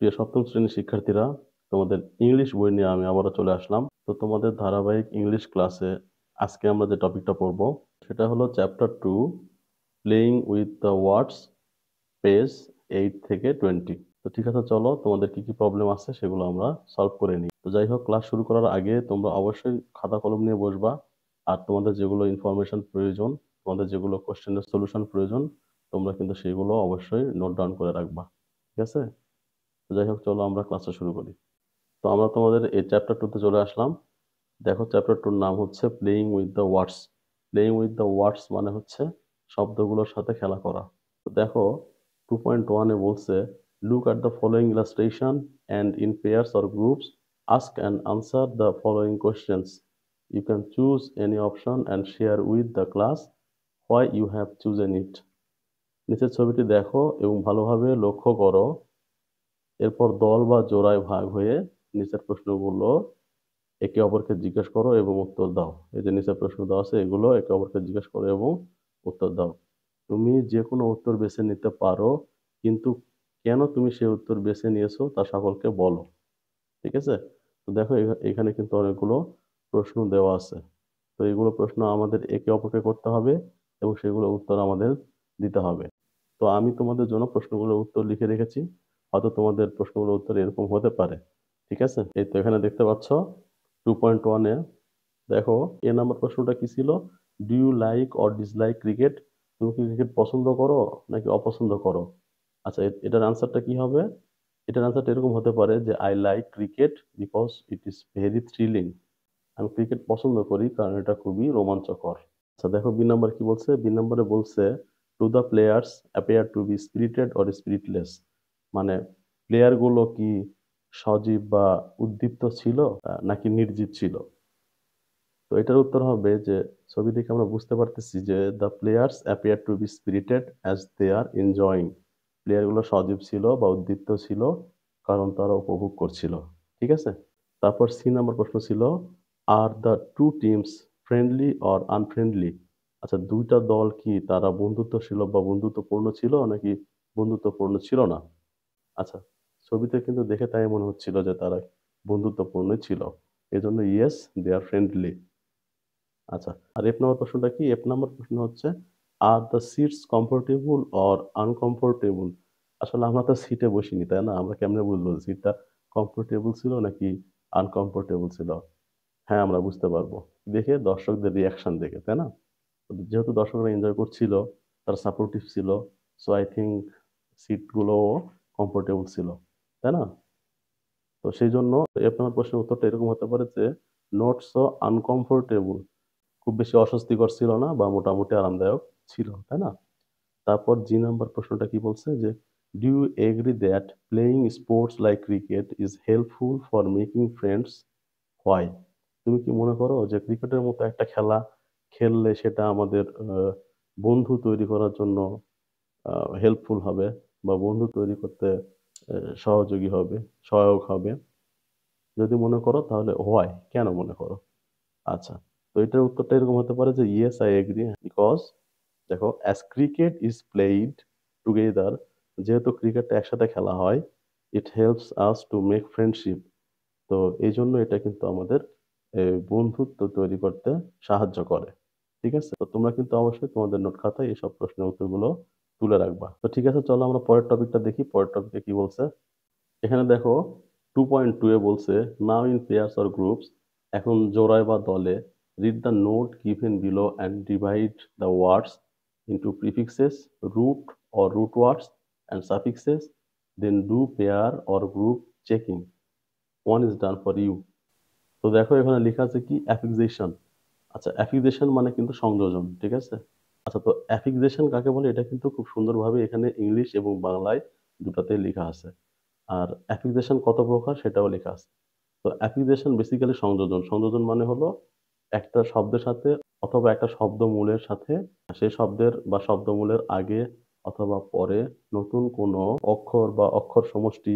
প্রিয় সপ্তম শ্রেণীর শিক্ষার্থীরা, তোমাদের ইংলিশ বই নিয়ে আমি আবারও চলে আসলাম। তো তোমাদের ধারাবাহিক ইংলিশ ক্লাসে আজকে আমরা যে টপিকটা পড়বো সেটা হলো chapter 2, playing with the words, page 8 থেকে 20। তো ঠিক আছে, চলো তোমাদের কি কি প্রবলেম আছে সেগুলো আমরা সলভ করে নিই। তো যাই হোক, ক্লাস শুরু করার আগে তোমরা অবশ্যই খাতা কলম নিয়ে বসবা, আর তোমাদের যেগুলো ইনফরমেশন প্রয়োজন, তোমাদের যেগুলো কোশ্চেনের সলিউশন প্রয়োজন, তোমরা কিন্তু সেগুলো অবশ্যই নোট ডাউন করে রাখবা। ঠিক আছে? তো যাই হোক, চলো আমরা ক্লাসটা শুরু করি। তো আমরা তোমাদের এই চ্যাপ্টার 2 তে চলে আসলাম। দেখো, চ্যাপ্টার 2 নাম হচ্ছে playing with the words. Playing with the words মানে হচ্ছে শব্দগুলোর সাথে খেলা করা। তো দেখো, 2.1 এ বলছে, look at the following illustration and in pairs or groups ask and answer the following questions. You can choose any option and share with the class why you have chosen it. নিচের ছবিটি দেখো এবং ভালোভাবে লক্ষ্য করো। এরপর দল বা জোড়ায় ভাগ হয়ে নিচের প্রশ্নগুলো একে অপরকে জিজ্ঞেস করো এবং উত্তর দাও। এই যে নিচের প্রশ্ন দেওয়া আছে, এগুলো একে অপরকে জিজ্ঞেস করো এবং উত্তর দাও। তুমি যে কোনো উত্তর বেছে নিতে পারো, কিন্তু কেন তুমি সেই উত্তর বেছে নিয়েছো তা সকলকে বলো। ঠিক আছে? তো দেখো, এখানে কিন্তু অনেকগুলো প্রশ্ন দেওয়া আছে। তো এগুলো প্রশ্ন আমাদের একে অপরকে করতে হবে এবং সেগুলো উত্তর আমাদের দিতে হবে। তো আমি তোমাদের জন্য প্রশ্নগুলোর উত্তর লিখে রেখেছি। হয়তো তোমাদের প্রশ্নগুলোর উত্তর এরকম হতে পারে। ঠিক আছে? এই তো এখানে দেখতে পাচ্ছ 2.1 এ। দেখো, এ নাম্বার প্রশ্নটা কি ছিল? Do you like or dislike cricket? তুমি কি ক্রিকেট পছন্দ করো নাকি অপছন্দ করো? আচ্ছা, এটার আনসারটা কি হবে? এটার আনসারটা এরকম হতে পারে যে I like cricket because it is very thrilling. আমি ক্রিকেট পছন্দ করি কারণ এটা খুবই রোমাঞ্চকর। আচ্ছা দেখো, বি নাম্বার কি বলছে? বি নাম্বারে বলছে, to the players appear to be spirited or spiritless. মানে প্লেয়ার গুলো কি সজীব বা উদ্দীপ্ত ছিল, নাকি নির্জীব ছিল? তো এটার উত্তর হবে যে, ছবি দেখে আমরা বুঝতে পারতেছি যে the players appear to be spirited as they are enjoying. Player গুলো সজীব ছিল বা উদ্দীপ্ত ছিল কারণ তারা উপভোগ করছিল। ঠিক আছে? তারপর সি নাম্বার প্রশ্ন ছিল, are the two teams friendly or unfriendly? আচ্ছা, দুইটা দল কি তারা বন্ধুত্বশীল বা বন্ধুত্বপূর্ণ ছিল নাকি বন্ধুত্বপূর্ণ ছিল না? আচ্ছা, ছবিতে কিন্তু দেখে তাই মনে হচ্ছিল যে তারা বন্ধুত্বপূর্ণ ছিল। এজন্য ইয়েস, দে আর ফ্রেন্ডলি। আচ্ছা, আর এফ নাম্বার প্রশ্নটা কি? এফ নাম্বার প্রশ্ন হচ্ছে, are the seats comfortable or uncomfortable? আসলে আমরা তো সিটে বসিনি, তাই না? আমরা কেমনে বুঝবো সিটটা কমফোর্টেবল ছিল নাকি আনকমফোর্টেবল ছিল? হ্যাঁ, আমরা বুঝতে পারবো দেখে, দর্শকদের রিয়াকশন দেখে, তাই না? তো যেহেতু দর্শকরা এনজয় করছিল, তারা সাপোর্টিভ ছিল, সো আই থিঙ্ক সিট গুলোও কমফোর্টেবল ছিল, তাই না? তো সেই জন্য এফ নাম্বার প্রশ্নের উত্তরটা এরকম হতে পারে যে নট সো আনকমফোর্টেবল। খুব বেশি অস্বস্তিকর ছিল না বা মোটামুটি আরামদায়ক ছিল, তাই না? তারপর জি নাম্বার প্রশ্নটা কি বলছে যে, do you agree that playing sports like cricket is helpful for making friends? Why? তুমি কি মনে করো যে ক্রিকেটের মতো একটা খেলা খেললে সেটা আমাদের বন্ধু তৈরি করার জন্য হেল্পফুল হবে বা বন্ধু তৈরি করতে সহযোগী হবে, সহায়ক হবে? যদি মনে করো তাহলে হোয়াই, কেন মনে করো? আচ্ছা, তো এটার উত্তরটা এরকম হতে পারে যে ইয়েস আই এগ্রি বিকজ, দেখো, as cricket is played together, যেহেতু ক্রিকেটটা একসাথে খেলা হয়, it helps us to make friendship. তো এই জন্য এটা কিন্তু আমাদের বন্ধুত্ব তৈরি করতে সাহায্য করে। ঠিক আছে? তো তোমরা কিন্তু অবশ্যই তোমাদের নোট খাতায় এইসব প্রশ্নের উত্তরগুলো তুলে রাখবা। তো ঠিক আছে, চলো আমরা পরের টপিকটা দেখি। পরের টপিকে কি বলছে? এখানে দেখো, 2.2 এ বলছে, now in pairs or groups. এখন জোড়ায় বা দলে, read the note given below and divide the words into prefixes, root or root words and suffixes, then do pair or group checking. One is done for you. তো দেখো, এখানে লেখা আছে কি? অ্যাফিক্সেশন। আচ্ছা, অ্যাফিক্সেশন মানে কিন্তু সংযোজন। ঠিক আছে? আচ্ছা, তো অ্যাফিক্সেশন কাকে বলে এটা কিন্তু খুব সুন্দরভাবে এখানে ইংলিশ এবং বাংলায় দুটাতেই লেখা আছে। আর অ্যাফিক্সেশন কত প্রকার সেটাও লেখা আছে। তো অ্যাফিক্সেশন বেসিক্যালি সংযোজন। সংযোজন মানে হলো একটা শব্দের সাথে অথবা একটা শব্দমূলের সাথে, সেই শব্দের বা শব্দমূলের আগে অথবা পরে নতুন কোনো অক্ষর বা অক্ষর সমষ্টি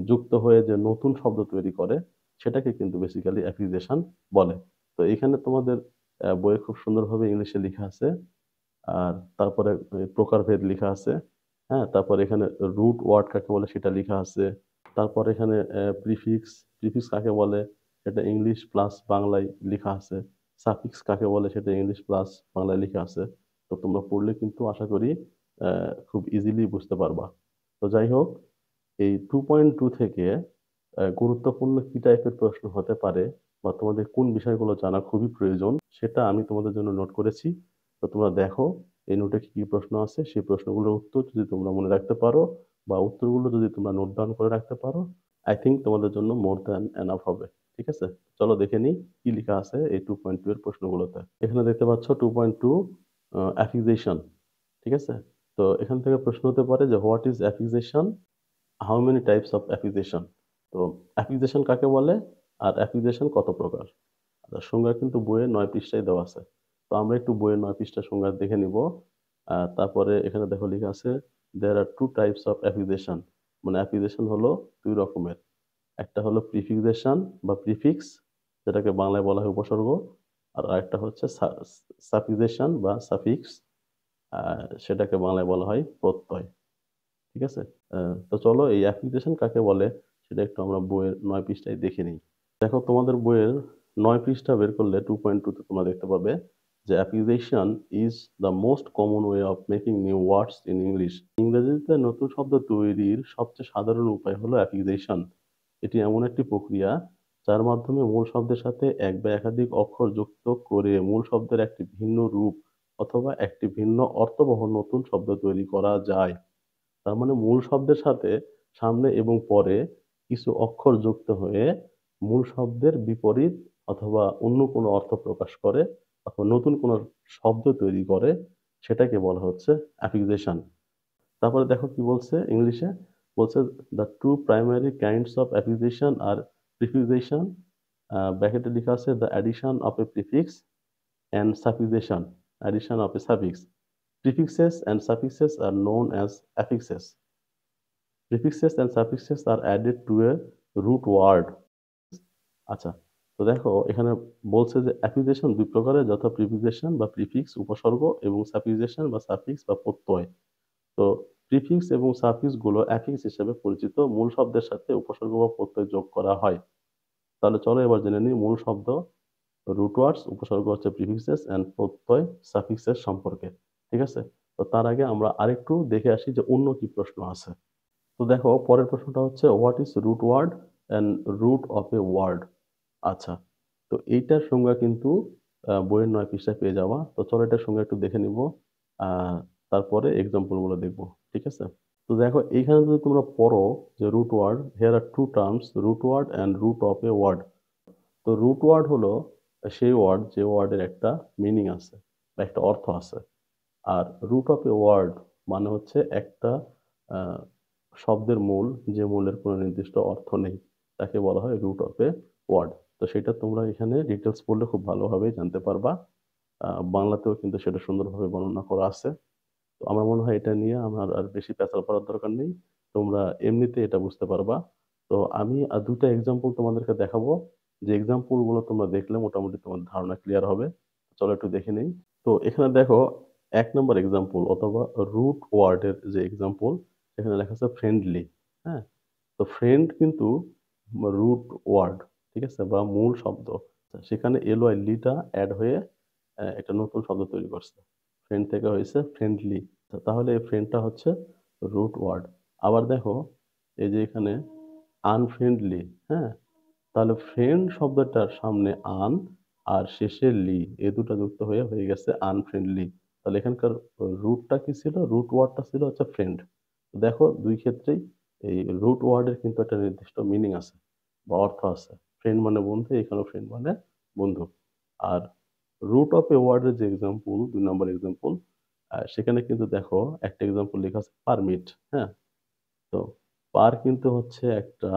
যুক্ত হয়ে যে নতুন শব্দ তৈরি করে, সেটাকে কিন্তু বেসিক্যালি অ্যাফিক্সেশন বলে। তো এখানে তোমাদের বইয়ে খুব সুন্দরভাবে ইংলিশে লেখা আছে। আর তারপরে প্রকারভেদ লেখা আছে। হ্যাঁ, তারপর এখানে রুট ওয়ার্ড কাকে বলে সেটা লেখা আছে। তারপর এখানে প্রিফিক্স, প্রিফিক্স কাকে বলে সেটা ইংলিশ প্লাস বাংলায় লেখা আছে। সাফিক্স কাকে বলে সেটা ইংলিশ প্লাস বাংলায় লেখা আছে। তো তোমরা পড়লে কিন্তু আশা করি খুব ইজিলি বুঝতে পারবা। তো যাই হোক, এই 2.2 থেকে গুরুত্বপূর্ণ কি টাইপের প্রশ্ন হতে পারে বা তোমাদের কোন বিষয়গুলো জানা খুবই প্রয়োজন সেটা আমি তোমাদের জন্য নোট করেছি। তো তোমরা দেখো এই নোটে কি কি প্রশ্ন আছে, সেই প্রশ্নগুলোর উত্তর যদি তোমরা মনে রাখতে পারো বা উত্তরগুলো যদি তোমরা নোট ডাউন করে রাখতে পারো, আই থিঙ্ক তোমাদের জন্য মোর দ্যান এনাফ হবে। ঠিক আছে, চলো দেখে নিই কি লেখা আছে এই 2.2 এর প্রশ্নগুলোতে। এখানে দেখতে পাচ্ছ 2.2 অ্যাফিক্সেশন। ঠিক আছে, তো এখান থেকে প্রশ্ন হতে পারে যে what is affixation, how many types of affixation. তো অ্যাফিক্সেশন কাকে বলে আর অ্যাফিক্সেশন কত প্রকার। সংজ্ঞা কিন্তু বইয়ের 9 পৃষ্ঠায় দেওয়া আছে। তো আমরা একটু বইয়ের 9 পৃষ্ঠা সংজ্ঞা দেখে নিব। তারপরে এখানে দেখো লেখা আছে দেয়ার আর টু টাইপস অফ অ্যাফিক্সেশন। মানে অ্যাফিক্সেশন হলো দুই রকমের। একটা হলো প্রিফিক্সেশন বা প্রিফিক্স, যেটাকে বাংলায় বলা হয় উপসর্গ। আর আরেকটা হচ্ছে সাফিক্সেশন বা সাফিক্স, সেটাকে বাংলায় বলা হয় প্রত্যয়। ঠিক আছে, তো চলো এই অ্যাপ্লিকেশন কাকে বলে সেটা একটু আমরা বইয়ের 9 পৃষ্ঠায় দেখে নিই। দেখো তোমাদের বইয়ের 9 পৃষ্ঠা বের করলে 2.2 তে তোমরা দেখতে পাবে যে application is the most common way of making new words in English. ইংরেজিতে নতুন শব্দ তৈরির সবচেয়ে সাধারণ উপায় হলো অ্যাপ্লিকেশন। এটি এমন একটি প্রক্রিয়া যার মাধ্যমে মূল শব্দের সাথে এক বা একাধিক অক্ষর যুক্ত করে মূল শব্দের একটি ভিন্ন রূপ অথবা একটি ভিন্ন অর্থবহ নতুন শব্দ তৈরি করা যায়। তার মানে মূল শব্দের সাথে সামনে এবং পরে কিছু অক্ষর যুক্ত হয়ে মূল শব্দের বিপরীত অথবা অন্য কোনো অর্থ প্রকাশ করে অথবা নতুন কোনো শব্দ তৈরি করে, সেটাকে বলা হচ্ছে অ্যাফিক্সেশন। তারপরে দেখো কি বলছে ইংলিশে, বলছে the two primary kinds of affixation are prefixation, ব্র্যাকেটে লেখা আছে the addition of a prefix and suffixation, addition of a suffix. Prefixes and suffixes are known as affixes. Prefixes and suffixes are added to a root word. আচ্ছা, তো দেখো এখানে বলছে যে অ্যাফিক্সেশন দুই প্রকারের, যথা প্রিফিক্সেশন বা প্রিফিক্স উপসর্গ এবং সাফিক্সেশন বা সাফিক্স বা প্রত্যয়। তো প্রিফিক্স এবং সাফিক্স গুলো অ্যাফিক্স হিসেবে পরিচিত, মূল শব্দের সাথে উপসর্গ বা প্রত্যয় যোগ করা হয়। তাহলে চলো এবার জেনে নিই মূল শব্দ রুট ওয়ার্ডস, উপসর্গ হচ্ছে প্রিফিক্সেস এন্ড প্রত্যয় সাফিক্সের সম্পর্কে। ঠিক আছে, তো তার আগে আমরা আরেকটু দেখে আসি যে অন্য কি প্রশ্ন আছে। তো দেখো পরের প্রশ্নটা হচ্ছে what is root word and root of a word. আচ্ছা, তো এইটার সংজ্ঞা কিন্তু বইয়ের 9 পৃষ্ঠায় পেয়ে যাওয়া। তো চলো এটার সংজ্ঞা একটু দেখে নিব, আহ তারপরে এক্সাম্পল গুলো দেখবো। ঠিক আছে, তো দেখো এইখানে যদি তোমরা পড়ো যে root word, here are two terms root word and root of a word. তো রুট ওয়ার্ড হলো সেই ওয়ার্ড যে ওয়ার্ডের একটা মিনিং আছে বা একটা অর্থ আছে। আর রুট অফ এ ওয়ার্ড মানে হচ্ছে একটা আহ, শব্দের মূল, যে মূলের কোনো নির্দিষ্ট অর্থ নেই, তাকে বলা হয় রুট অফ এ ওয়ার্ড। তো সেটা তোমরা এখানে ডিটেলস পড়লে খুব ভালোভাবে জানতে পারবা। বাংলাতেও কিন্তু সেটা সুন্দরভাবে বর্ণনা করা আছে। তো আমার মনে হয় এটা নিয়ে আমার আর বেশি পেঁচাল করার দরকার নেই, তোমরা এমনিতে এটা বুঝতে পারবা। তো আমি আর দুটো এক্সাম্পল তোমাদেরকে দেখাবো, যে এক্সাম্পল গুলো তোমরা দেখলে মোটামুটি তোমার ধারণা ক্লিয়ার হবে। চলো একটু দেখে নেই। তো এখানে দেখো 1 নম্বর এক্সাম্পল অথবা রুট ওয়ার্ডের যে এক্সাম্পল, এখানে লেখা আছে ফ্রেন্ডলি। হ্যাঁ, তো ফ্রেন্ড কিন্তু রুট ওয়ার্ড, ঠিক আছে, বা মূল শব্দ। সেখানে এল ওয়াই লিটা অ্যাড হয়ে একটা নতুন শব্দ তৈরি করছে, ফ্রেন্ড থেকে হয়েছে ফ্রেন্ডলি। তাহলে এই ফ্রেন্ডটা হচ্ছে রুট ওয়ার্ড। আবার দেখো এই যে এখানে আনফ্রেন্ডলি, হ্যাঁ, তাহলে ফ্রেন্ড শব্দটার সামনে আন আর শেষে লি, এ দুটো যুক্ত হয়ে হয়ে গেছে আনফ্রেন্ডলি। তাহলে এখানকার রুটটা কি ছিল, রুট ওয়ার্ডটা ছিল হচ্ছে ফ্রেন্ড। দেখো দুই ক্ষেত্রেই এই রুট ওয়ার্ডের কিন্তু একটা নির্দিষ্ট মিনিং আছে বা অর্থ আছে। ফ্রেন্ড মানে বন্ধু, এখানেও ফ্রেন্ড মানে বন্ধু। আর রুট অফ এ ওয়ার্ডের যে এক্সাম্পল, 2 নম্বর এক্সাম্পল, সেখানে কিন্তু দেখো একটা এক্সাম্পল লেখা আছে পারমিট। হ্যাঁ, তো পার কিন্তু হচ্ছে একটা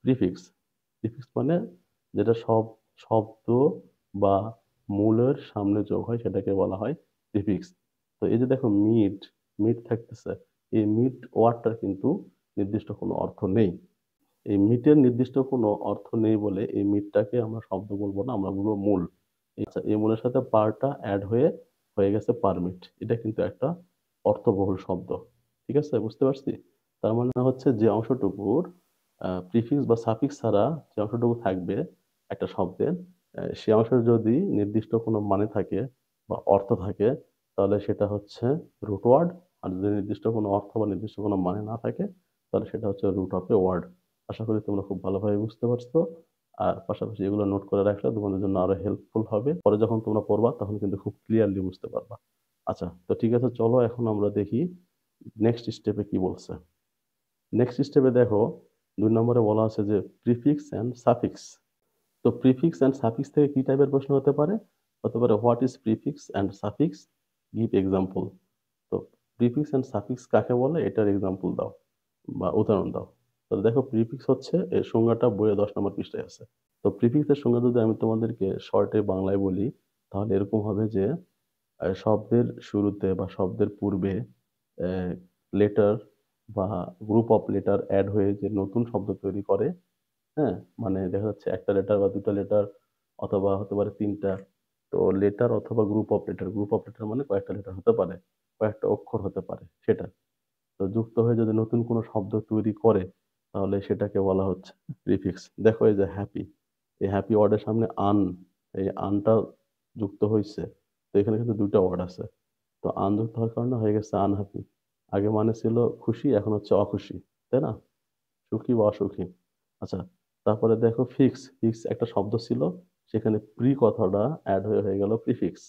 প্রিফিক্স। প্রিফিক্স মানে যেটা সব শব্দ বা মূলের সামনে যোগ হয় সেটাকে বলা হয় প্রিফিক্স। তো এই যে দেখো মিট, মিট থাকতেছে, এই মিট ওয়ার্ডটার কিন্তু নির্দিষ্ট কোনো অর্থ নেই। এই মিটের নির্দিষ্ট কোনো অর্থ নেই বলে এই মিটটাকে আমরা শব্দ বলবো না, আমরা বলবো মূল। আচ্ছা, এই মূলের সাথে পারটা অ্যাড হয়ে হয়ে গেছে পারমিট। এটা কিন্তু একটা অর্থবহুল শব্দ। ঠিক আছে, বুঝতে পারছি। তার মানে হচ্ছে যে অংশটুকুর প্রিফিক্স বা সাফিক্স ছাড়া যে অংশটুকু থাকবে একটা শব্দের, সে অংশের যদি নির্দিষ্ট কোনো মানে থাকে বা অর্থ থাকে, তাহলে সেটা হচ্ছে রুট ওয়ার্ড। আর যদি নির্দিষ্ট কোনো অর্থ বা নির্দিষ্ট কোনো মানে না থাকে, তাহলে সেটা হচ্ছে রুট অফ এ ওয়ার্ড। আশা করি তোমরা খুব ভালোভাবে বুঝতে পারছো। আর পাশাপাশি এগুলো নোট করে রাখলে তোমাদের জন্য আরো হেল্পফুল হবে, পরে যখন তোমরা পড়বা তখন কিন্তু খুব ক্লিয়ারলি বুঝতে পারবা। আচ্ছা, তো ঠিক আছে, চলো এখন আমরা দেখি নেক্সট স্টেপে কি বলছে। নেক্সট স্টেপে দেখো, 2 নম্বরে বলা আছে যে প্রিফিক্স অ্যান্ড সাফিক্স। তো প্রিফিক্স অ্যান্ড সাফিক্স থেকে কি টাইপের প্রশ্ন হতে পারে? হতে পারে what is prefix and suffix, give example. তো প্রিফিক্স অ্যান্ড সাফিক্স কাকে বলে এটার এক্সাম্পল দাও বা উদাহরণ দাও। তো দেখো, প্রিফিক্স হচ্ছে এর সংজ্ঞাটা বইয়ে 10 নম্বর পৃষ্ঠায় আছে। তো প্রিফিক্সের সংজ্ঞা যদি আমি তোমাদেরকে শর্টে বাংলায় বলি, তাহলে এরকম হবে যে শব্দের শুরুতে বা শব্দের পূর্বে লেটার বা গ্রুপ অফ লেটার অ্যাড হয়ে যে নতুন শব্দ তৈরি করে। হ্যাঁ, মানে দেখা যাচ্ছে একটা লেটার বা দুটা লেটার, অথবা হতে পারে তিনটা। তো লেটার অথবা গ্রুপ অফ লেটার মানে কয়েকটা লেটার হতে পারে, কয়েকটা অক্ষর হতে পারে, সেটা তো যুক্ত হয়ে যদি নতুন কোনো শব্দ তৈরি করে, তাহলে সেটাকে বলা হচ্ছে প্রিফিক্স। দেখো, এই যে হ্যাপি, এই হ্যাপি ওয়ার্ডের সামনে আন, এই আনটা যুক্ত হয়েছে। তো এখানে কিন্তু দুইটা ওয়ার্ড আছে। তো আন যুক্ত হওয়ার কারণে হয়ে গেছে আনহ্যাপি। আগে মানে ছিল খুশি, এখন হচ্ছে অখুশি, তাই না? সুখী বা অসুখী। আচ্ছা, তারপরে দেখো ফিক্স। ফিক্স একটা শব্দ ছিল, সেখানে প্রি কথাটা অ্যাড হয়ে হয়ে গেল প্রিফিক্স।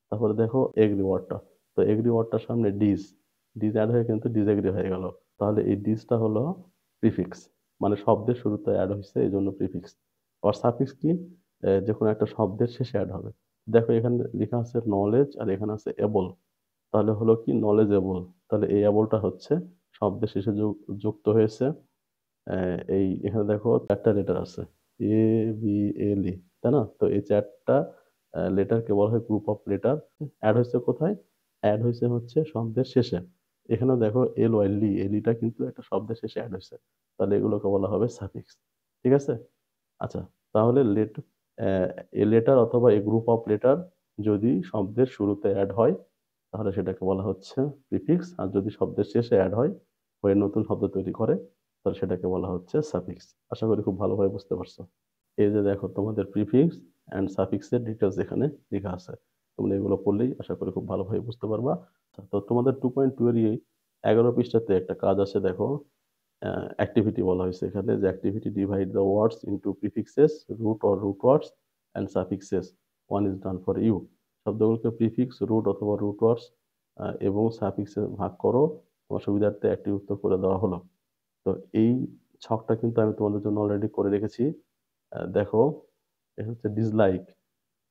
তারপরে দেখো এগ্রি ওয়ার্ডটা। তো এগ্রি ওয়ার্ডটার সামনে ডিজ, ডিজ অ্যাড হয়ে কিন্তু ডিসএগ্রি হয়ে গেল। তাহলে এই ডিজটা হলো প্রিফিক্স, মানে শব্দের শুরুতে অ্যাড হয়েছে এই জন্য প্রিফিক্স। আর সাফিক্স কি? যে কোনো একটা শব্দের শেষে অ্যাড হবে। দেখো এখানে লেখা আছে নলেজ আর এখানে আছে এবল। তাহলে হলো কি নলেজেবল। তাহলে এই এবলটা হচ্ছে শব্দের শেষে যুক্ত হয়েছে। এই এখানে দেখো 4টা লেটার আছে, এ বি এল ই, তাই না? তো এই 4টা লেটারকে বলা হয় গ্রুপ অফ লেটার। অ্যাড হয়েছে কোথায়? অ্যাড হয়েছে হচ্ছে শব্দের শেষে। এখানে দেখো এল ওয়াই লি, এলিটা কিন্তু একটা শব্দের শেষে অ্যাড হয়েছে। তাহলে এগুলোকে বলা হবে সাফিক্স। ঠিক আছে? আচ্ছা, তাহলে এ লেটার অথবা এ গ্রুপ অফ লেটার যদি শব্দের শুরুতে অ্যাড হয়, তাহলে সেটাকে বলা হচ্ছে প্রিফিক্স। আর যদি শব্দের শেষে অ্যাড হয়, হয়ে নতুন শব্দ তৈরি করে, তাহলে সেটাকে বলা হচ্ছে সাফিক্স। আশা করি খুব ভালোভাবে বুঝতে পারছো। এই যে দেখো, তোমাদের প্রিফিক্স অ্যান্ড সাফিক্সের ডিটেলস এখানে লেখা আছে। তোমরা এগুলো পড়লেই আশা করি খুব ভালোভাবে বুঝতে পারবা। তো তোমাদের 2.2 এর এই 11 পৃষ্ঠাতে একটা কাজ আছে, দেখো অ্যাক্টিভিটি বলা হয়েছে এখানে, যে activity divide the words into prefixes, root or root words and suffixes. One is done for you. শব্দগুলোকে প্রিফিক্স, রুট অথবা রুট ওয়ার্ডস এবং সাফিক্সে ভাগ করো। তোমার সুবিধার্থে একটি উত্তর করে দেওয়া হলো। তো এই ছকটা কিন্তু আমি তোমাদের জন্য অলরেডি করে রেখেছি। দেখো, এটা হচ্ছে ডিসলাইক।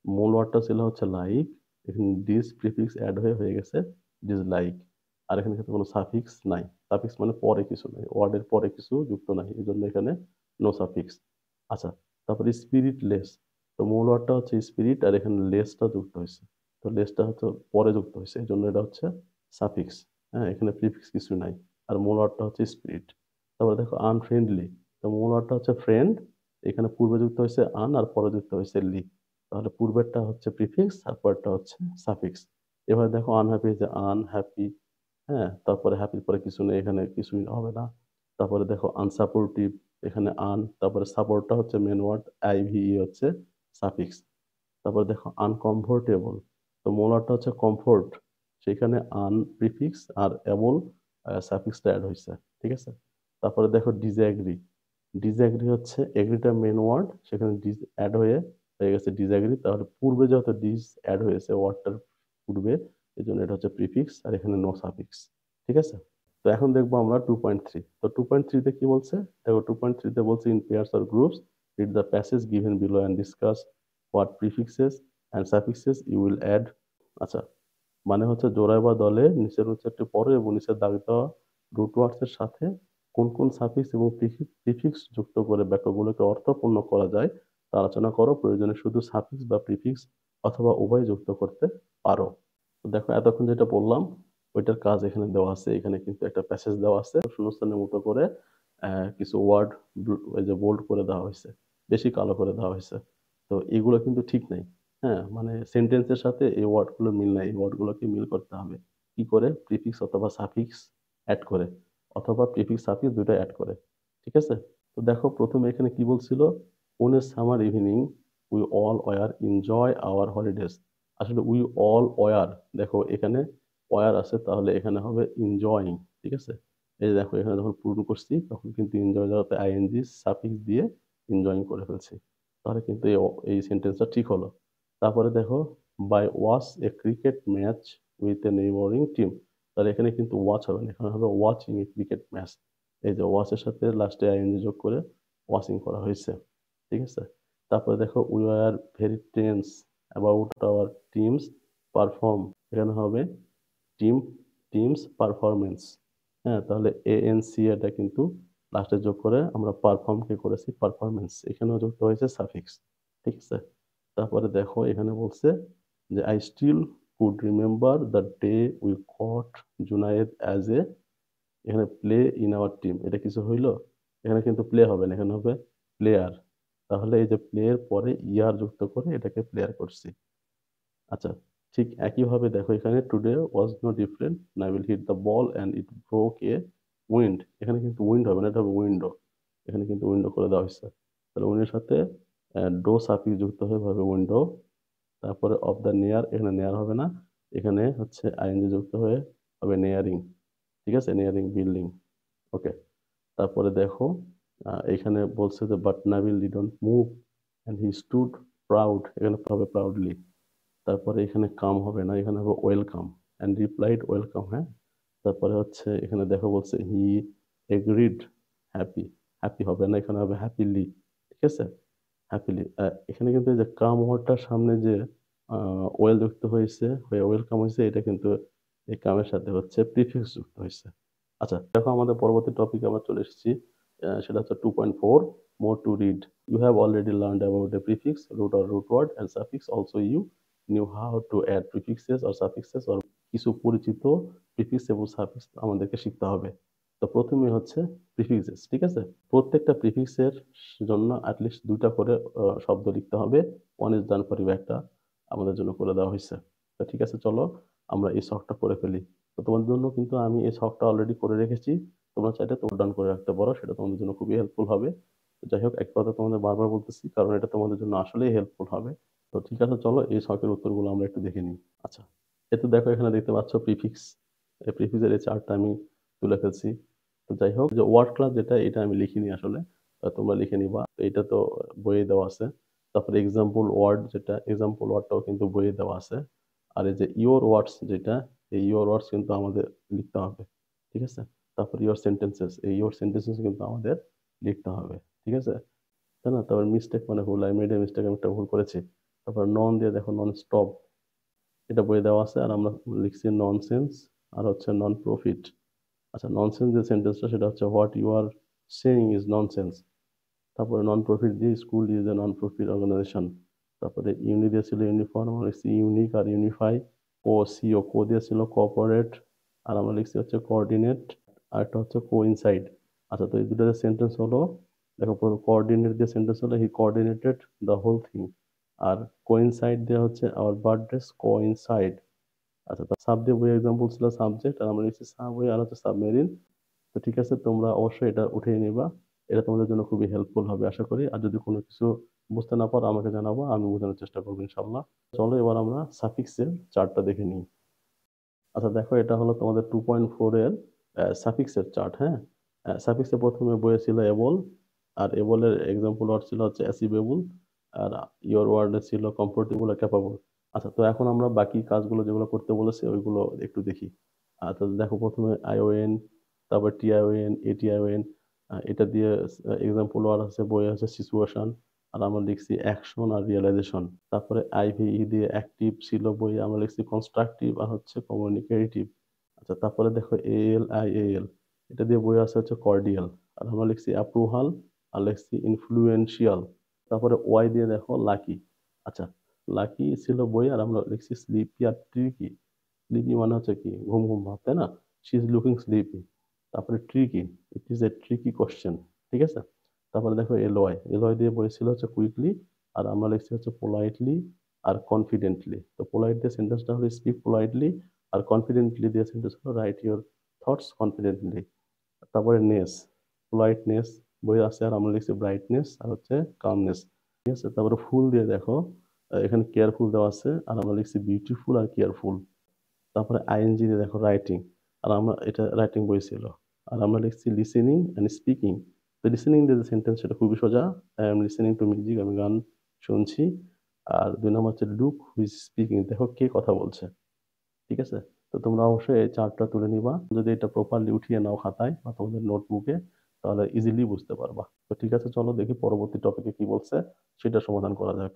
মূল ওয়ার্ডটা ছিল হচ্ছে লাইক, এখানে ডিস প্রিফিক্স অ্যাড হয়ে হয়ে গেছে ডিসলাইক। আর এখানে কিন্তু কোনো সাফিক্স নাই। সাফিক্স মানে পরে কিছু নাই, ওয়ার্ডের পরে কিছু যুক্ত নাই, এই জন্য এখানে নো সাফিক্স। আচ্ছা, তারপরে স্পিরিট লেস। তো মূল ওয়ার্ডটা হচ্ছে স্পিরিট, আর এখানে লেসটা যুক্ত হয়েছে। তো লেসটা হচ্ছে পরে যুক্ত হয়েছে, এই জন্য এটা হচ্ছে সাফিক্স। হ্যাঁ, এখানে প্রিফিক্স কিছু নাই। আর মূল ওয়ার্ডটা হচ্ছে স্পিরিট। তারপরে দেখো আনফ্রেন্ডলি। তো মূল ওয়ার্ডটা হচ্ছে ফ্রেন্ড, এখানে পূর্বে যুক্ত হয়েছে আন আর পরে যুক্ত হয়েছে লি। তাহলে পূর্বেরটা হচ্ছে প্রিফিক্স আর পরেরটা হচ্ছে সাফিক্স। এবার দেখো আনহ্যাপি, যে আনহ্যাপি। হ্যাঁ, তারপরে হ্যাপির পরে কিছু নেই, এখানে কিছুই হবে না। তারপরে দেখো আনসাপোর্টিভ, এখানে আন, তারপরে সাপোর্টটা হচ্ছে মেন ওয়ার্ড, আইভিই হচ্ছে সাফিক্স। তারপরে দেখো আনকমফোর্টেবল। তো মোলারটা হচ্ছে কমফোর্ট, সেখানে আন প্রিফিক্স আর এবল সাফিক্সটা অ্যাড হয়েছে। ঠিক আছে? তারপরে দেখো ডিসঅ্যাগ্রি। ডিসঅ্যাগ্রি হচ্ছে এগ্রিটা মেন ওয়ার্ড, সেখানে ডিস অ্যাড হয়ে হয়ে গেছে ডিসঅ্যাগ্রি। তাহলে পূর্বে যত ডিস অ্যাড হয়েছে ওয়ার্ডটার পূর্বে, এই জন্য এটা হচ্ছে প্রিফিক্স, আর এখানে নো সাফিক্স। ঠিক আছে? তো এখন দেখবো আমরা 2.3। তো 2.3-তে কি বলছে? দেখো 2.3-তে বলছে in pairs or groups read the passage given below and discuss what prefixes and suffixes you will add. আচ্ছা, মানে হচ্ছে জোড়ায় বা দলে নিচের উচ্চারটি পড়ো এবং নিচের দাগ দেওয়া রুট ওয়ার্ডস এর সাথে কোন কোন সাফিক্স এবং প্রিফিক্স যুক্ত করে বাক্যগুলোকে অর্থপূর্ণ করা যায় তা আলোচনা করো। প্রয়োজনে শুধু সাফিক্স বা প্রিফিক্স অথবা উভয় যুক্ত করতে পারো। তো দেখো, এতক্ষণ যেটা বললাম ওইটার কাজ এখানে দেওয়া আছে। এখানে কিন্তু একটা প্যাসেজ দেওয়া আছে, শূন্যস্থানের মতো করে কিছু ওয়ার্ড ওই যে বোল্ড করে দেওয়া হয়েছে, বেশি কালো করে দেওয়া হয়েছে। তো এগুলো কিন্তু ঠিক নাই। হ্যাঁ, মানে সেন্টেন্সের সাথে এই ওয়ার্ডগুলো মিল নাই, এই ওয়ার্ডগুলোকে মিল করতে হবে। কি করে? প্রিফিক্স অথবা সাফিক্স অ্যাড করে। অথবা প্রিফিক্স সাফিক্স দুইটা অ্যাড করে। ঠিক আছে? তো দেখো প্রথমে এখানে কি বলছিল, on a summer evening we all were enjoy our holidays. আসলে উই অল ওয়ার, দেখো এখানে ওয়ার আছে, তাহলে এখানে হবে এনজয়িং। ঠিক আছে? এই যে দেখো এখানে যখন পূরণ করছি তখন কিন্তু এনজয় যাতে আইএনজি সাফিক্স দিয়ে এনজয়িং করে ফেলছি, তাহলে কিন্তু এই সেন্টেন্সটা ঠিক হলো। তারপরে দেখো by watch a cricket match with a neighbouring team, তাহলে এখানে কিন্তু ওয়াচ হবে না, এখানে হবে ওয়াচিং এ ক্রিকেট ম্যাচ। এই যে ওয়াচের সাথে লাস্টে আইএনজি যোগ করে ওয়াচিং করা হয়েছে। ঠিক আছে? তারপরে দেখো we are very tense about our teams perform, এখানে হবে টিম টিমস পারফরমেন্স। হ্যাঁ, তাহলে এএনসি এটা কিন্তু লাস্টে যোগ করে আমরা পারফর্ম কে করেছি পারফরমেন্স, এখানেও যুক্ত হয়েছে সাফিক্স। ঠিক আছে? তারপরে দেখো এখানে বলছে যে I still could remember the day we caught Junaid as a, এখানে প্লে ইন আওয়ার টিম, এটা কিছু হইলো? এখানে কিন্তু প্লে হবে না, এখানে হবে প্লেয়ার। তাহলে এই যে প্লে এর পরে ইয়ার যুক্ত করে এটাকে প্লেয়ার করছি। আচ্ছা, ঠিক একইভাবে দেখো এখানে today was no different, Nabil hit the ball and it broke a wind, এখানে কিন্তু উইন্ড হবে না, এটা হবে উইন্ডো। এখানে কিন্তু উইন্ডো করে দেওয়া হয়েছে, তাহলে উইন্ডের সাথে ডো সাফিক্স যুক্ত হয়ে হবে উইন্ডো। তারপরে অফ দ্য নেয়ার, এখানে নেয়ার হবে না, এখানে হচ্ছে আইএনজি যুক্ত হয়ে হবে নেয়ারিং। ঠিক আছে? নেয়ারিং বিল্ডিং। ওকে। তারপরে দেখো এখানে বলছে যে but Nabil didn't move and he stood proud, এখানে হবে প্রাউডলি। তারপরে এখানে কাম হবে না, এখানে হবে ওয়েলকাম অ্যান্ড রিপ্লাইড ওয়েলকাম। হ্যাঁ, তারপরে হচ্ছে এখানে দেখো বলছে হি এগ্রিড হ্যাপি, হ্যাপি হবে না, এখানে হবে হ্যাপিলি। ঠিক আছে? হ্যাপিলি। এখানে কিন্তু এই যে কাম ওয়ার্ডটার সামনে যে ওয়েল যুক্ত হয়েছে, হয়ে ওয়েলকাম হয়েছে, এটা কিন্তু এই কামের সাথে হচ্ছে প্রিফিক্স যুক্ত হয়েছে। আচ্ছা দেখো আমাদের পরবর্তী টপিকে আমরা চলে এসেছি, সেটা হচ্ছে 2.4 more to read. You have already learned about the prefix root or root word and suffix, also you knew how to add prefixes or suffixes, or কিছু পরিচিত প্রিফিক্স এবং সাফিক্স আমাদেরকে শিখতে হবে। তো প্রথমে হচ্ছে প্রিফিক্সেস। ঠিক আছে? প্রত্যেকটা প্রিফিক্সের জন্য অ্যাটলিস্ট দুইটা করে শব্দ লিখতে হবে। One is done for you, একটা আমাদের জন্য করে দেওয়া হয়েছে। তো ঠিক আছে, চলো আমরা এই শখটা করে ফেলি। তো তোমাদের জন্য কিন্তু আমি এই শখটা অলরেডি করে রেখেছি, তোমরা চাইলে তোমরা ডান করে রাখতে পারো, সেটা তোমাদের জন্য খুবই হেল্পফুল হবে। তো যাই হোক, এক কথা তোমাদের বারবার বলতেছি কারণ এটা তোমাদের জন্য আসলেই হেল্পফুল হবে। তো ঠিক আছে, চলো এই শখের উত্তরগুলো আমরা একটু দেখে নিই। আচ্ছা, এতে দেখো এখানে দেখতে পাচ্ছ প্রিফিক্স, এই প্রিফিক্সের এই চার্টটা আমি তুলে ফেলছি। তো যাই হোক, যে ওয়ার্ড ক্লাস যেটা, এটা আমি লিখিনি আসলে, তোমরা লিখে নিবা, তো এটা তো বইয়ে দেওয়া আছে। তারপরে এক্সাম্পল ওয়ার্ড, যেটা এক্সাম্পল ওয়ার্ডটাও কিন্তু বইয়ে দেওয়া আছে। আর এই যে ইওর ওয়ার্ডস যেটা, এই ইওর ওয়ার্ডস কিন্তু আমাদের লিখতে হবে। ঠিক আছে? তারপর ইওর সেন্টেন্সেস, এই ইওর সেন্টেন্সেস কিন্তু আমাদের লিখতে হবে। ঠিক আছে? তাই না? তারপর মিস্টেক মানে ভুল, আই মেড এ মিস্টেক, আমি একটা ভুল করেছি। তারপর নন দিয়ে দেখো নন স্টপ, এটা বইয়ে দেওয়া আছে, আর আমরা লিখছি ননসেন্স আর হচ্ছে নন প্রফিট। আচ্ছা, ননসেন্স যে সেন্টেন্সটা সেটা হচ্ছে what you are saying is nonsense. তারপরে নন প্রফিট দিয়ে school is a non profit organisation. তারপরে ইউনি দিয়ে ছিল ইউনিফর্ম, আমরা লিখছি ইউনিক আর ইউনিফাই। ও সিও কো দিয়ে ছিল কোঅপারেট, আর আমরা লিখছি হচ্ছে কোঅর্ডিনেট, আর একটা হচ্ছে কোইনসাইড। আচ্ছা, তো এই দুটো সেন্টেন্স হলো, দেখো কোঅর্ডিনেট দিয়ে সেন্টেন্স হলো he coordinated the whole thing, আর কোইনসাইড দিয়ে হচ্ছে আওয়ার বার্থডেস কোইনসাইড। আচ্ছা, তো সাব দিয়ে বই এক্সাম্পল ছিল সাবজেক্ট, আর আমরা লিখছি সাবওয়ে আর হচ্ছে সাবমেরিন। তো ঠিক আছে, তোমরা অবশ্যই এটা উঠিয়ে নিবা, এটা তোমাদের জন্য খুবই হেল্পফুল হবে আশা করি। আর যদি কোনো কিছু বুঝতে না পারো আমাকে জানাবো, আমি বোঝানোর চেষ্টা করবো ইনশাল্লাহ। চলো এবার আমরা সাফিক্সের চার্টটা দেখে নিই। আচ্ছা দেখো, এটা হলো তোমাদের 2.4 এর সাফিক্সের চার্ট। হ্যাঁ, সাফিক্সে প্রথমে বইয়ে ছিল এবল, আর এবলের এক্সাম্পল ওয়ার্ড ছিল হচ্ছে অ্যাসিভেবল, আর ইওর ওয়ার্ডে ছিল কমফোর্টেবল আর ক্যাপাবল। আচ্ছা, তো এখন আমরা বাকি কাজগুলো যেগুলো করতে বলেছে ওইগুলো একটু দেখি। তো দেখো প্রথমে আইওএন, তারপর টিআইওএন, এটিআইওএন, এটা দিয়ে এক্সাম্পল ওয়ার্ড আছে বইয়ে হচ্ছে সিচুয়েশন, আর আমরা লিখছি অ্যাকশন আর রিয়েলাইজেশন। তারপরে আইভিই দিয়ে অ্যাক্টিভ ছিল বই, আমরা লিখছি কনস্ট্রাকটিভ আর হচ্ছে কমিউনিকেটিভ। আচ্ছা, তারপরে দেখো এএল, এটা দিয়ে বই আছে হচ্ছে কর্ডিয়াল, আর আমরা লিখছি অ্যাপ্রুভাল আর লিখছি ইনফ্লুয়েন্সিয়াল। তারপরে ওয়াই দিয়ে দেখো লাকি। আচ্ছা, লাকি ছিল বই, আর আমরা লিখছি স্লিপি আর ট্রিকি। স্লিপি মানে হচ্ছে কি, ঘুম ঘুম ভাব, তাই না? She is looking sleepy. তারপরে tricky, it is a tricky question. ঠিক আছে? তারপরে দেখো এলওয়াই, এলওয়াই দিয়ে বলেছিল হচ্ছে কুইকলি, আর আমরা লিখছি হচ্ছে পোলাইটলি আর কনফিডেন্টলি। তো পোলাইট দিয়ে সেন্টেন্সটা হলো স্পিক পোলাইটলি, আর কনফিডেন্টলি দিয়ে সেন্টেন্স হলো রাইট ইউর থটস কনফিডেন্টলি। তারপরে নেস, পোলাইটনেস, বই আছে, আর আমরা লিখছি ব্রাইটনেস আর হচ্ছে কামনেস। ঠিক আছে, তারপরে ফুল দিয়ে দেখো, এখানে কেয়ারফুল দেওয়া আছে, আর আমরা লিখছি বিউটিফুল আর কেয়ারফুল। তারপরে আইএনজি দিয়ে দেখো রাইটিং, আর আমরা এটা রাইটিং বই ছিল, আর আমরা লিখছি লিসেনিং অ্যান্ড স্পিকিং। তো লিসেনিং দিয়ে যে সেন্টেন্স, সেটা খুবই সোজা, I am listening to music, আমি গান শুনছি। আর 2 নম্বর হচ্ছে লুক হুইজ স্পিকিং, দেখো কে কথা বলছে। ঠিক আছে, তো তোমরা অবশ্যই এই চার্টটা তুলে নিবা, যদি এটা প্রপারলি উঠিয়ে নাও খাতায় বা তোমাদের নোটবুকে, তাহলে ইজিলি বুঝতে পারবা। তো ঠিক আছে, চলো দেখি পরবর্তী টপিকে কি বলছে, সেটা সমাধান করা যাক।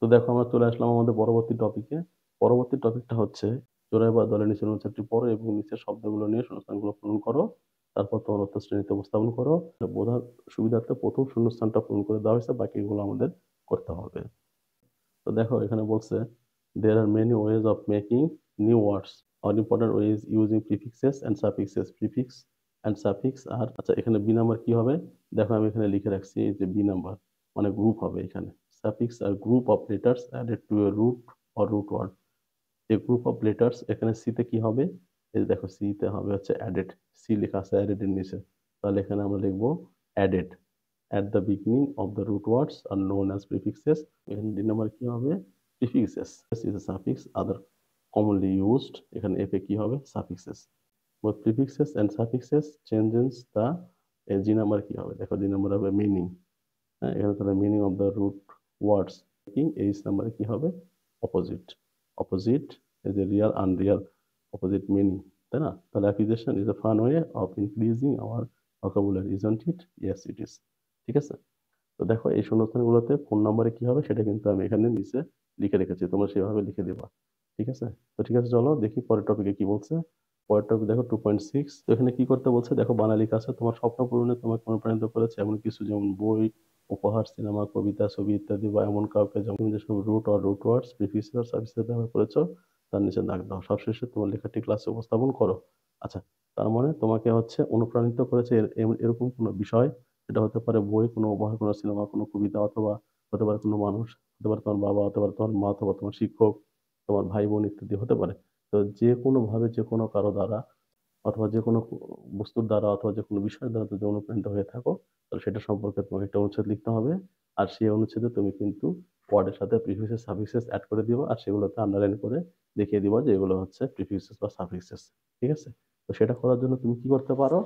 তো দেখো, আমরা চলে আসলাম আমাদের পরবর্তী টপিকে। পরবর্তী টপিকটা হচ্ছে জোড়ায় বা দলের নিচের অনুচ্ছেদটি পড়ো এবং নিচের শব্দগুলো নিয়ে শূন্যস্থানগুলো পূরণ করো। তারপর তোমার উত্তর শ্রেণীতে উপস্থাপন করো। এটা বোঝার সুবিধার্থে প্রথম শূন্যস্থানটা পূরণ করে দেওয়া হয়েছে, বাকিগুলো আমাদের করতে হবে। তো দেখো, এখানে বলছে there are many ways of making new words. One important way is using prefixes and suffixes. Prefix and suffix আর আচ্ছা, এখানে বি নাম্বার কি হবে? দেখো, আমি এখানে লিখে রাখছি এই যে বি নাম্বার মানে গ্রুপ হবে এখানে। Suffix are group of letters added to a root or root word. A group of letters, এখানে সি তে কি হবে? এই যে দেখো, সি তে হবে হচ্ছে অ্যাডেড, সি লেখা আছে অ্যাডেড এর নিচে, তাহলে এখানে আমরা লিখবো added. At the beginning of the root words are known as prefixes. এখানে দুই নম্বর কি হবে? Prefixes. This is a suffix, other commonly used. এখানে এফ এ কি হবে? Suffixes. Both prefixes and suffixes changes the G number কি হবে? দেখো, জি নাম্বার হবে meaning. হ্যাঁ, এখানে তাহলে meaning of the root words. H নাম্বারে কি হবে? Opposite. Opposite is a real, unreal, opposite meaning. তাই না? তাহলে accusation is a fun way of increasing our vocabulary, isn't it? Yes, it is. ঠিক আছে, তো দেখো এই শূন্যস্থানগুলোতে ফোন নম্বরে কি হবে সেটা কিন্তু আমি এখানে নিচে লিখে রেখেছি, তোমরা সেভাবে লিখে দিবা। ঠিক আছে, তো ঠিক আছে, চলো দেখি পরের টপিকে কি বলছে। পরের টপিক দেখো 2.6। তো এখানে কি করতে বলছে দেখো, বানালি কাছে তোমার স্বপ্ন পূরণে তোমাকে অনুপ্রাণিত করেছে এমন কিছু, যেমন বই, উপহার, সিনেমা, কবিতা, ছবি ইত্যাদি, বা এমন কাউকে যেমন তুমি যেসব রুট আর রুট ওয়ার্ডস, প্রিফিক্স আর সার্ভিসেস ব্যবহার করেছো তার নিচে দাগ দাও। সবশেষে তোমার লেখাটি ক্লাসে উপস্থাপন করো। আচ্ছা, তার মানে তোমাকে হচ্ছে অনুপ্রাণিত করেছে এরকম কোনো বিষয়, এটা হতে পারে বই, কোনো উপহার, কোনো সিনেমা, কোনো কবিতা, অথবা হতে পারে কোনো মানুষ, হতে পারে তোমার বাবা, হতে পারে তোমার মা, অথবা তোমার শিক্ষক, তোমার ভাই বোন ইত্যাদি হতে পারে। তো যে কোনো ভাবে, যে কোনো কারো দ্বারা, অথবা যে কোনো বস্তুর দ্বারা, অথবা যে কোনো বিষয়ের দ্বারা যদি অনুপ্রাণিত হয়ে থাকো, তাহলে সেটা সম্পর্কে তোমাকে একটা অনুচ্ছেদ লিখতে হবে। আর সেই অনুচ্ছেদে তুমি কিন্তু ওয়ার্ডের সাথে প্রিফিক্সেস সাফিক্সেস অ্যাড করে দিবা, আর সেগুলোতে আন্ডারলাইন করে দেখিয়ে দিবা যে এগুলো হচ্ছে প্রিফিক্সেস বা সাফিক্সেস। ঠিক আছে, তো সেটা করার জন্য তুমি কি করতে পারো?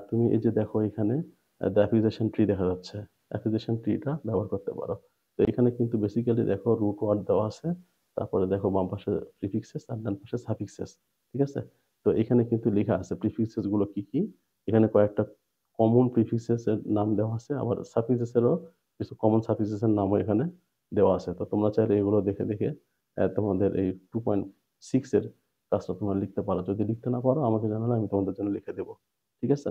তুমি এই যে দেখো, এখানে দ্য অ্যাকুইজিশন ট্রি দেখা যাচ্ছে, অ্যাকুইজিশন ট্রিটা ব্যবহার করতে পারো। তো এখানে কিন্তু বেসিক্যালি দেখো রুট ওয়ার্ড দেওয়া আছে, তারপরে দেখো বাম পাশে প্রিফিক্সেস আর ডান পাশে সাফিক্সেস। ঠিক আছে, তো এখানে কিন্তু লেখা আছে প্রিফিক্সেস গুলো কি কি। এখানে কয়েকটা কমন প্রিফিক্সেস এর নাম দেওয়া আছে, আবার সাফিক্সেস এরও কিছু কমন সাফিক্সেস এর নামও এখানে দেওয়া আছে। তো তোমরা চাইলে এগুলো দেখে দেখে তোমাদের এই 2.6 এর কাজটা তোমরা লিখতে পারো। যদি লিখতে না পারো আমাকে জানালে আমি তোমাদের জন্য লিখে দেবো। ঠিক আছে,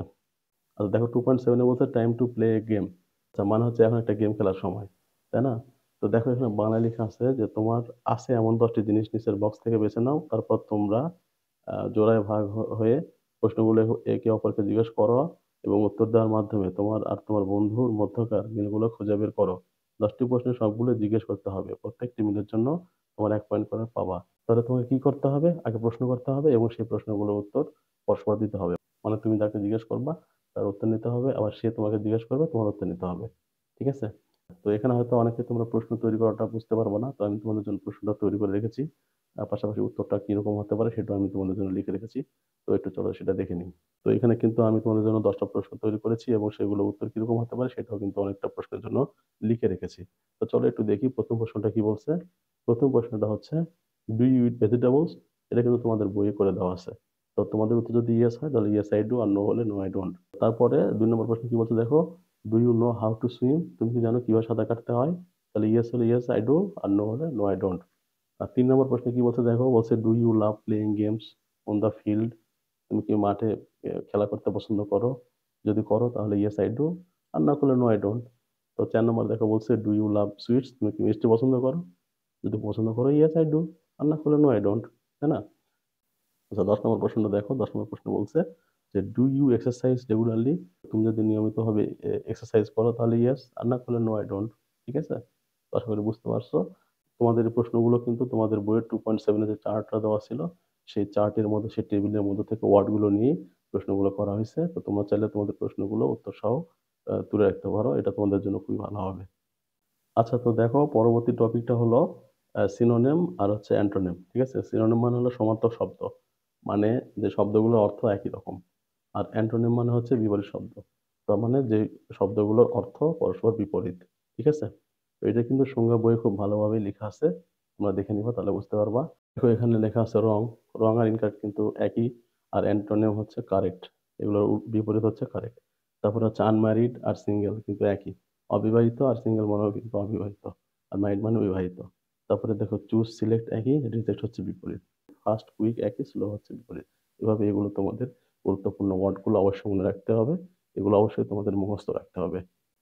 আর দেখো 2.7 বলছে time to play a game. আচ্ছা, মানে হচ্ছে এখন একটা গেম খেলার সময়, তাই না? তো দেখো, এখানে বাংলায় লেখা আছে যে তোমার আছে এমন 10টি জিনিস নিচের বক্স থেকে বেছে নাও, তারপর তোমরা জোড়ায় ভাগ হয়ে প্রশ্নগুলো একে অপরকে জিজ্ঞেস করো এবং উত্তর দেওয়ার মাধ্যমে তোমার আর তোমার বন্ধুর মধ্যকার মিলগুলো খুঁজে বের করো। 10টি প্রশ্নের সবগুলো জিজ্ঞেস করতে হবে, প্রত্যেকটি মিলের জন্য তোমার 1 পয়েন্ট করে পাবা। তাহলে তোমাকে কি করতে হবে? আগে প্রশ্ন করতে হবে এবং সেই প্রশ্নগুলোর উত্তর পরস্পর দিতে হবে। মানে তুমি যাকে জিজ্ঞেস করবা তার উত্তর নিতে হবে, আবার সে তোমাকে জিজ্ঞেস করবে, তোমার উত্তর নিতে হবে। ঠিক আছে, তো এখানে হয়তো অনেকে তোমরা প্রশ্ন তৈরি করাটা বুঝতে পারবে না, তো আমি তোমাদের জন্য প্রশ্নটা তৈরি করে রেখেছি। পাশাপাশি উত্তরটা কিরকম হতে পারে সেটাও আমি তোমাদের জন্য লিখে রেখেছি। তো একটু চলো সেটা দেখে নিই। তো এখানে কিন্তু আমি তোমাদের জন্য 10টা প্রশ্ন তৈরি করেছি এবং সেগুলো উত্তর কিরকম হতে পারে সেটাও কিন্তু অনেকটা প্রশ্নের জন্য লিখে রেখেছি। তো চলো একটু দেখি প্রথম প্রশ্নটা কি বলছে। প্রথম প্রশ্নটা হচ্ছে, ডু ইউ ইট ভেজিটেবলস? এটা কিন্তু তোমাদের বইয়ে করে দেওয়া আছে। তো তোমাদের উত্তর যদি ইয়েস হয় তাহলে ইয়েস আই ডু, আর নো হলে নো আই ডোন্ট। তারপরে 2 নম্বর প্রশ্ন কি বলছে দেখো, do you know how to swim? তুমি কি জানো কিভাবে সাঁতার কাটতে হয়? তাহলে ইয়েস হলে ইয়েস আই ডু, আর নো হলে নো আই ডোন্ট। আর 3 নম্বর প্রশ্নে কি বলছে দেখো, বলছে do you love playing games on the field? তুমি কি মাঠে খেলা করতে পছন্দ করো? যদি করো তাহলে ইয়েস আই ডু, আর না করলে নো আই ডোন্ট। তো 4 নম্বর দেখো বলছে ডু ইউ লাভ সুইটস? তুমি কি মিষ্টি পছন্দ করো? যদি পছন্দ করো ইয়েস আই ডু, আর না করলে নো আই ডোন্ট। তাই না? আচ্ছা, 10 নম্বর প্রশ্নটা দেখো। 10 নম্বর প্রশ্ন বলছে যে ডু ইউ এক্সারসাইজ রেগুলারলি? তুমি যদি নিয়মিতভাবে এক্সারসাইজ করো তাহলে ইয়েস, আর না করলে নো আই ডোন্ট। ঠিক আছে, তো আশা করি বুঝতে পারছো। তোমাদের এই প্রশ্নগুলো কিন্তু তোমাদের বইয়ের 2.7 যে চার্টটা দেওয়া ছিল, সেই চার্টের মধ্যে, সেই টেবিলের মধ্যে থেকে ওয়ার্ডগুলো নিয়ে প্রশ্নগুলো করা হয়েছে। তো তোমরা চাইলে তোমাদের প্রশ্নগুলো উত্তর সহ তুলে রাখতে পারো, এটা তোমাদের জন্য খুবই ভালো হবে। আচ্ছা, তো দেখো পরবর্তী টপিকটা হলো সিনোনিম আর হচ্ছে অ্যান্টোনিম। ঠিক আছে, সিনোনিম মানে হলো সমার্থক শব্দ, মানে যে শব্দগুলোর অর্থ একই রকম। আর অ্যান্টোনিম মানে হচ্ছে বিপরীত শব্দ, তার মানে যে শব্দগুলোর অর্থ পরস্পর বিপরীত। ঠিক আছে, তো এটা কিন্তু সংজ্ঞা বইয়ে খুব ভালোভাবে লেখা আছে, তোমরা দেখে নিবা তাহলে বুঝতে পারবা। দেখো এখানে লেখা আছে রং। রং আর ইনকারেক্ট কিন্তু একই। আর অ্যান্টোনিম হচ্ছে কারেক্ট, এগুলোর বিপরীত হচ্ছে কারেক্ট। তারপরে হচ্ছে আনম্যারিড আর সিঙ্গেল কিন্তু একই। অবিবাহিত আর সিঙ্গেল মানেও কিন্তু অবিবাহিত, আর ম্যারিড মানে বিবাহিত। তারপরে দেখো চুজ সিলেক্ট একই, রিজেক্ট হচ্ছে বিপরীত। ফাস্ট কুইক একই, স্লো হচ্ছে বিপরীত। এভাবে এগুলো তোমাদের গুরুত্বপূর্ণ ওয়ার্ডগুলো অবশ্যই মনে রাখতে হবে, এগুলো অবশ্যই তোমাদের মুখস্থ রাখতে হবে।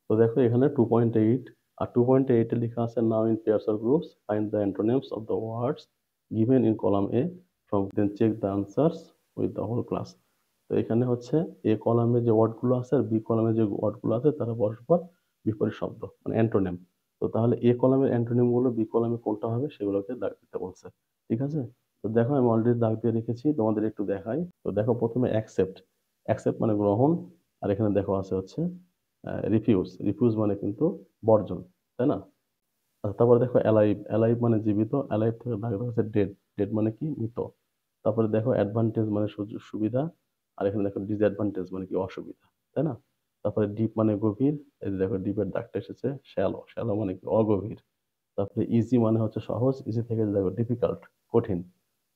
তো দেখো এখানে 2.8, আর 2.8 এ লেখা আছে now in pairs or groups find the antonyms of the words given in column A from then check the answers with the whole class. তো এখানে হচ্ছে এ কলামে যে ওয়ার্ডগুলো আছে আর বি কলামে যে ওয়ার্ডগুলো আছে তারা পরস্পর বিপরীত শব্দ, মানে অ্যান্টোনিম। তো তাহলে এ কলামের অ্যান্টোনিম গুলো বি কলামে কোনটা হবে সেগুলোকে দাগ দিতে বলছে। ঠিক আছে, তো দেখো আমি অলরেডি দাগ দিয়ে রেখেছি, তোমাদের একটু দেখাই। তো দেখো প্রথমে অ্যাকসেপ্ট। অ্যাকসেপ্ট মানে গ্রহণ। আর এখানে দেখো আছে হচ্ছে রিফিউজ। রিফিউজ মানে কিন্তু বর্জন, তাই না? তারপরে দেখো অ্যালাইভ। অ্যালাইভ মানে জীবিত। অ্যালাইভ থেকে দাগ দেওয়া হচ্ছে ডেড। ডেড মানে কি, মৃত। তারপরে দেখো অ্যাডভান্টেজ মানে সুবিধা। আর এখানে দেখো ডিসঅ্যাডভান্টেজ মানে কি, অসুবিধা, তাই না? তারপরে ডিপ মানে গভীর। এই যে দেখো ডিপের দাগটা এসেছে। শ্যালো। শ্যালো মানে কি, অগভীর। তারপরে ইজি মানে হচ্ছে সহজ। ইজি থেকে দেখো ডিফিকাল্ট, কঠিন।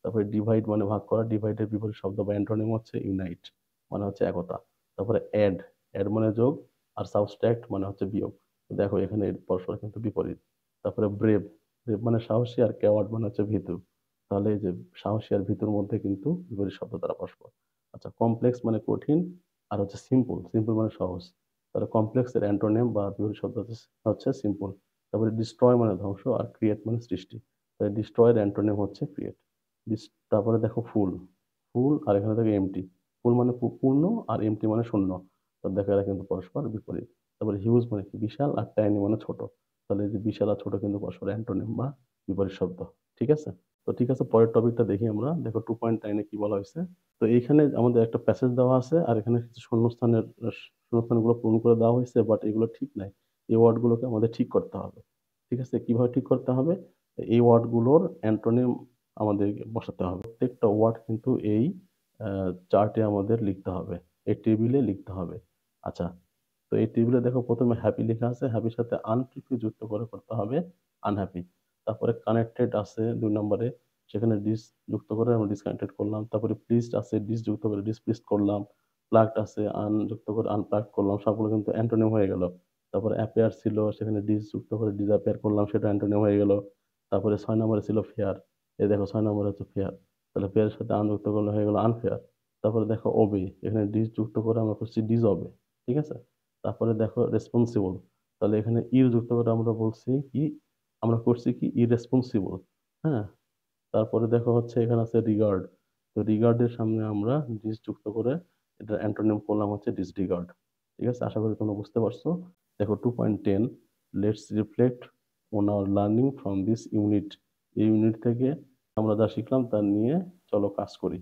তারপরে ডিভাইড মানে ভাগ করা। ডিভাইডের বিপরীত শব্দ বা অ্যান্টোনিম হচ্ছে ইউনাইট, মানে হচ্ছে একতা। তারপরে অ্যাড। অ্যাড মানে যোগ। আর সাবস্ট্রাক্ট মানে হচ্ছে বিয়োগ। তো দেখো এখানে এর পরস্পর কিন্তু বিপরীত। তারপরে ব্রেভ। ব্রেভ মানে সাহসী, আর কেওয়ার্ড মানে হচ্ছে ভীতু। তাহলে এই যে সাহসী আর ভীতুর মধ্যে কিন্তু বিপরীত শব্দ দ্বারা পরস্পর। আচ্ছা, কমপ্লেক্স মানে কঠিন। আর হচ্ছে সিম্পল। সিম্পল মানে সহজ। তাহলে কমপ্লেক্স এর অ্যান্টোনিম বা বিপরীত শব্দ হচ্ছে সিম্পল। তারপরে ডিস্ট্রয় মানে ধ্বংস, আর ক্রিয়েট মানে সৃষ্টি। তাই ডিস্ট্রয়ের অ্যান্টোনিম হচ্ছে ক্রিয়েট। তারপরে দেখো ফুল। ফুল আর এখানে দেখো এমটি। ফুল মানে পূর্ণ, আর এমটি মানে শূন্য। তো দেখো এরা কিন্তু পরস্পর বিপরীত। তারপরে হিউজ মানে কি, বিশাল। আর টাইনি মানে ছোট। তাহলে এই যে বিশাল আর ছোট কিন্তু পরস্পর অ্যান্টোনিম বা বিপরীত শব্দ। ঠিক আছে, তো ঠিক আছে, পরের টপিকটা দেখি আমরা। দেখো 2.9 কি বলা হয়েছে। তো এইখানে আমাদের একটা প্যাসেজ দেওয়া আছে, আর এখানে কিছু শূন্যস্থানগুলো পূরণ করে দেওয়া হয়েছে, বাট এগুলো ঠিক নাই। এই ওয়ার্ডগুলোকে আমাদের ঠিক করতে হবে। ঠিক আছে, কিভাবে ঠিক করতে হবে? এই ওয়ার্ডগুলোর অ্যান্টোনিম আমাদের বসাতে হবে। প্রত্যেকটা ওয়ার্ড কিন্তু এই চার্টে আমাদের লিখতে হবে, এই টেবিলে লিখতে হবে। আচ্ছা, তো এই টেবিলে দেখো প্রথমে হ্যাপি লেখা আছে, হ্যাপির সাথে আনহ্যাপি যুক্ত করে করতে হবে আনহ্যাপি। তারপরে কানেক্টেড আছে 2 নম্বরে, সেখানে ডিস যুক্ত করে আমরা ডিসকানেক্টেড করলাম। তারপরে প্লিজড আছে, ডিস যুক্ত করে ডিসপ্লিসড করলাম। প্লাগড আছে, আন যুক্ত করে আনপ্লাগ করলাম। সবগুলো কিন্তু অ্যান্টোনিম হয়ে গেল। তারপরে অ্যাপেয়ার ছিল, সেখানে ডিস যুক্ত করে ডিসঅ্যাপিয়ার করলাম, সেটা অ্যান্টোনিম হয়ে গেল। তারপরে 6 নম্বরে ছিল ফেয়ার। এই দেখো 6 নম্বরে হচ্ছে ফেয়ার, তাহলে ফেয়ারের সাথে আন যুক্ত করলে হয়ে গেল আনফেয়ার। তারপরে দেখো ওবে, এখানে ডিস যুক্ত করে আমরা করছি ডিস হবে। ঠিক আছে, তারপরে দেখো রেসপন্সিবল, তাহলে এখানে ইর যুক্ত করে আমরা বলছি কি, আমরা করছি কি ইরেসপন্সিবল। হ্যাঁ, তারপরে দেখো হচ্ছে এখানে আছে রিগার্ড। তো রিগার্ডের সামনে আমরা ডিস যুক্ত করে এটা অ্যান্টোনিম করলাম হচ্ছে ডিসরিগার্ড। ঠিক আছে, আশা করি তোমরা বুঝতে পারছো। দেখো 2.10, let's reflect on our learning from this unit. এই ইউনিট থেকে আমরা যা শিখলাম তা নিয়ে চলো কাজ করি।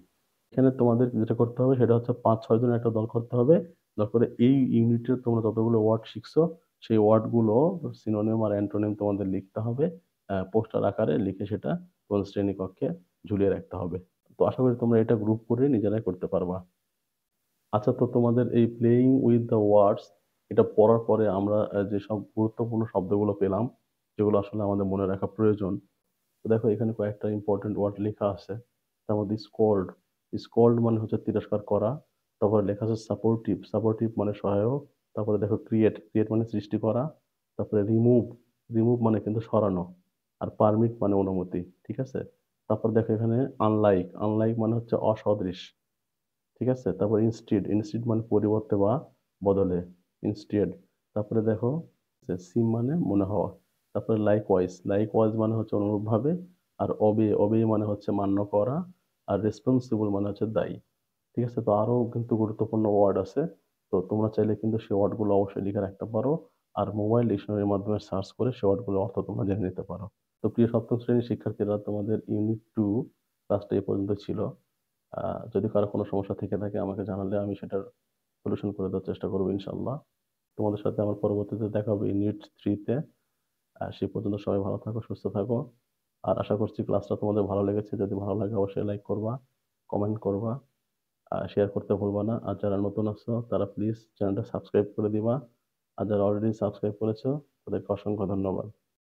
এখানে তোমাদের যেটা করতে হবে সেটা হচ্ছে 5-6 জন একটা দল করতে হবে। দল করে এই ইউনিটের তোমরা যতগুলো ওয়ার্ড শিখছো সেই ওয়ার্ডগুলো সিনোনিম আর অ্যান্টোনিম তোমাদের লিখতে হবে, পোস্টার আকারে লিখে সেটা তোমাদের শ্রেণীকক্ষে ঝুলিয়ে রাখতে হবে। তো আশা করি তোমরা এটা গ্রুপ করে নিজেরাই করতে পারবা। আচ্ছা, তো তোমাদের এই প্লেইং উইথ দ্য ওয়ার্ডস এটা পড়ার পরে আমরা যেসব গুরুত্বপূর্ণ শব্দগুলো পেলাম, যেগুলো আসলে আমাদের মনে রাখা প্রয়োজন। তো দেখো এখানে কয়েকটা ইম্পর্টেন্ট ওয়ার্ড লেখা আছে। তার মধ্যে স্কোল্ড। স্কোল্ড মানে হচ্ছে তিরস্কার করা। তারপরে লেখা আছে সাপোর্টিভ। সাপোর্টিভ মানে সহায়ক। তারপরে দেখো ক্রিয়েট। ক্রিয়েট মানে সৃষ্টি করা। তারপরে রিমুভ। রিমুভ মানে কিন্তু সরানো। আর পারমিট মানে অনুমতি। ঠিক আছে, তারপর দেখো এখানে আনলাইক। আনলাইক মানে হচ্ছে অসদৃশ। ঠিক আছে, তারপর ইনস্টিড। ইনস্টিড মানে পরিবর্তে বা বদলে, ইনস্টিড। তারপরে দেখো সিম মানে মনে হওয়া। তারপরে লাইকওয়াইজ। লাইকওয়াইজ মানে হচ্ছে অনুরূপভাবে। আর অবে। অবে মানে হচ্ছে মান্য করা। আর রেসপন্সিবল মানে হচ্ছে দায়ী। ঠিক আছে, তো আরো কিন্তু গুরুত্বপূর্ণ ওয়ার্ড আছে। তো তোমরা চাইলে কিন্তু সেই ওয়ার্ডগুলো অবশ্যই লিখে রাখতে পারো। আর মোবাইল ডিকশনারির মাধ্যমে সার্চ করে সেই ওয়ার্ডগুলোর অর্থ তোমরা জেনে নিতে পারো। তো প্রিয় সপ্তম শ্রেণীর শিক্ষার্থীরা, তোমাদের ইউনিট 2 ক্লাসটা এই পর্যন্ত ছিল। যদি কারো কোনো সমস্যা থেকে থাকে আমাকে জানালে আমি সেটার সলিউশন করে দেওয়ার চেষ্টা করবো ইনশাল্লাহ। তোমাদের সাথে আমার পরবর্তীতে দেখা হবে ইউনিট 3-তে। সেই পর্যন্ত সবাই ভালো থাকো, সুস্থ থাকো। আর আশা করছি ক্লাসটা তোমাদের ভালো লেগেছে। যদি ভালো লাগে অবশ্যই লাইক করবা, কমেন্ট করবা, শেয়ার করতে ভুলবা না। আর যারা নতুন আছো তারা প্লিজ চ্যানেলটা সাবস্ক্রাইব করে দিবা। আর যারা অলরেডি সাবস্ক্রাইব করেছো তাদেরকে অসংখ্য ধন্যবাদ।